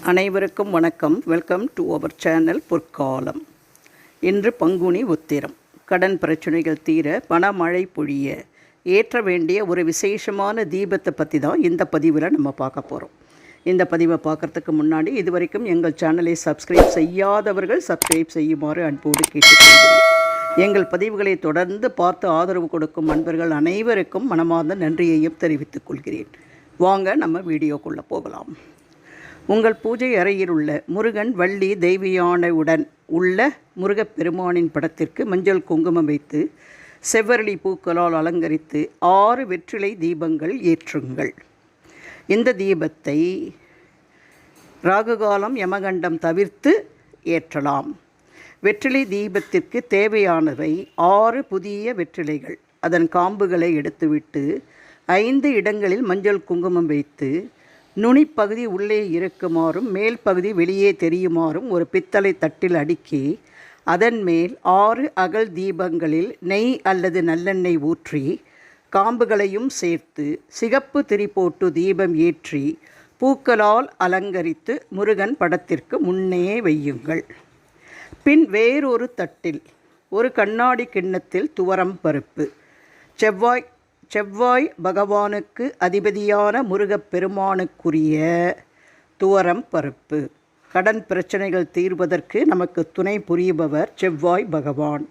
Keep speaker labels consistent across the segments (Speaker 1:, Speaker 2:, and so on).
Speaker 1: அனைவருக்கும் வணக்கம். Welcome to our channel பொற்காலம். இன்று பங்குனி உத்திரம். கடன் பிரச்சனைகள் தீர, பணமழை பொழிய ஏற்ற வேண்டிய ஒரு விசேஷமான தீபத்தை பற்றி தான் இந்த பதிவில் நம்ம பார்க்க போகிறோம். இந்த பதிவை பார்க்குறதுக்கு முன்னாடி இதுவரைக்கும் எங்கள் சேனலை சப்ஸ்கிரைப் செய்யாதவர்கள் சப்ஸ்கிரைப் செய்யுமாறு அன்போடு கேட்டுக்கொள்கிறேன். எங்கள் பதிவுகளை தொடர்ந்து பார்த்து ஆதரவு கொடுக்கும் நண்பர்கள் அனைவருக்கும் மனமார்ந்த நன்றியையும் தெரிவித்துக் கொள்கிறேன். வாங்க நம்ம வீடியோக்குள்ளே போகலாம். உங்கள் பூஜை அறையில் உள்ள முருகன், வள்ளி, தெய்வயானையுடன் உள்ள முருகப்பெருமானின் படத்திற்கு மஞ்சள் குங்குமம் வைத்து செவ்வரளி பூக்களால் அலங்கரித்து 6 வெற்றிலை தீபங்கள் ஏற்றுங்கள். இந்த தீபத்தை ராகுகாலம், யமகண்டம் தவிர்த்து ஏற்றலாம். வெற்றிலை தீபத்திற்கு தேவையானவை 6 புதிய வெற்றிலைகள். அதன் காம்புகளை எடுத்துவிட்டு 5 இடங்களில் மஞ்சள் குங்குமம் வைத்து நுனிப்பகுதி உள்ளே இருக்குமாறும் மேல் பகுதி வெளியே தெரியுமாறும் ஒரு பித்தளை தட்டில் அடுக்கி அதன் மேல் 6 அகல் தீபங்களில் நெய் அல்லது நல்லெண்ணெய் ஊற்றி காம்புகளையும் சேர்த்து சிகப்பு திரி போட்டு தீபம் ஏற்றி பூக்களால் அலங்கரித்து முருகன் படத்திற்கு முன்னே வையுங்கள். பின் வேறொரு தட்டில் ஒரு கண்ணாடி கிண்ணத்தில் துவரம் பருப்பு, செவ்வாய் பகவானுக்கு அதிபதியான முருகப்பெருமானுக்குரிய துவரம் பருப்பு. கடன் பிரச்சனைகள் தீர்வதற்கு நமக்கு துணை புரிபவர் செவ்வாய் பகவான்.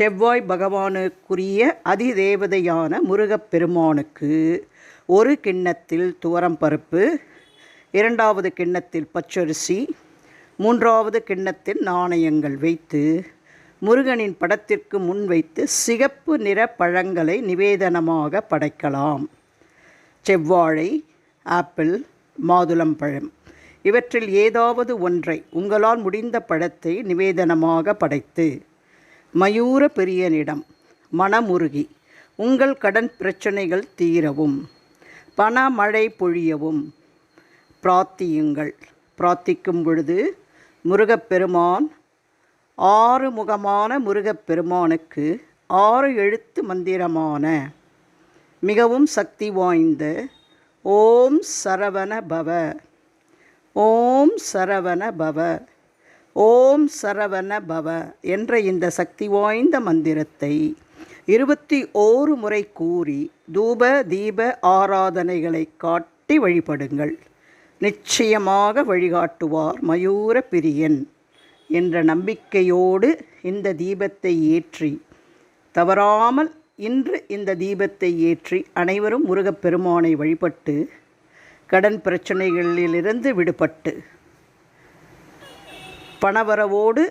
Speaker 1: செவ்வாய் பகவானுக்குரிய அதிதேவதையான முருகப்பெருமானுக்கு ஒரு கிண்ணத்தில் துவரம் பருப்பு, 2வது கிண்ணத்தில் பச்சரிசி, 3வது கிண்ணத்தில் நாணயங்கள் வைத்து முருகனின் படத்திற்கு முன் வைத்து சிகப்பு நிற பழங்களை நிவேதனமாக படைக்கலாம். செவ்வாழை, ஆப்பிள், மாதுளம்பழம் இவற்றில் ஏதாவது ஒன்றை உங்களால் முடிந்த பழத்தை நிவேதனமாக படைத்து மயூர பிரியனிடம் மனமுருகி உங்கள் கடன் பிரச்சனைகள் தீரவும் பணமழை பொழியவும் பிரார்த்தியுங்கள். பிரார்த்திக்கும் பொழுது முருகப்பெருமான் 6 முகமான முருகப்பெருமானுக்கு 6 எழுத்து மந்திரமான மிகவும் சக்தி வாய்ந்த ஓம் சரவண பவ, ஓம் சரவண பவ, ஓம் சரவண பவ என்ற இந்த சக்தி வாய்ந்த மந்திரத்தை 21 முறை கூறி தூப தீப ஆராதனைகளை காட்டி வழிபடுங்கள். நிச்சயமாக வழிகாட்டுவார் மயூர பிரியன் என்ற நம்பிக்கையோடு இந்த தீபத்தை ஏற்றி தவறாமல் இன்று இந்த தீபத்தை ஏற்றி அனைவரும் முருகப்பெருமானை வழிபட்டு கடன் பிரச்சனைகளிலிருந்து விடுபட்டு பணவரவோடு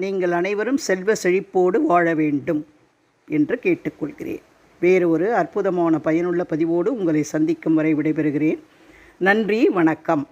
Speaker 1: நீங்கள் அனைவரும் செல்வ செழிப்போடு வாழ வேண்டும் என்று கேட்டுக்கொள்கிறேன். வேறு ஒரு அற்புதமான பயனுள்ள பதிவோடு உங்களை சந்திக்கும் வரை விடைபெறுகிறேன். நன்றி, வணக்கம்.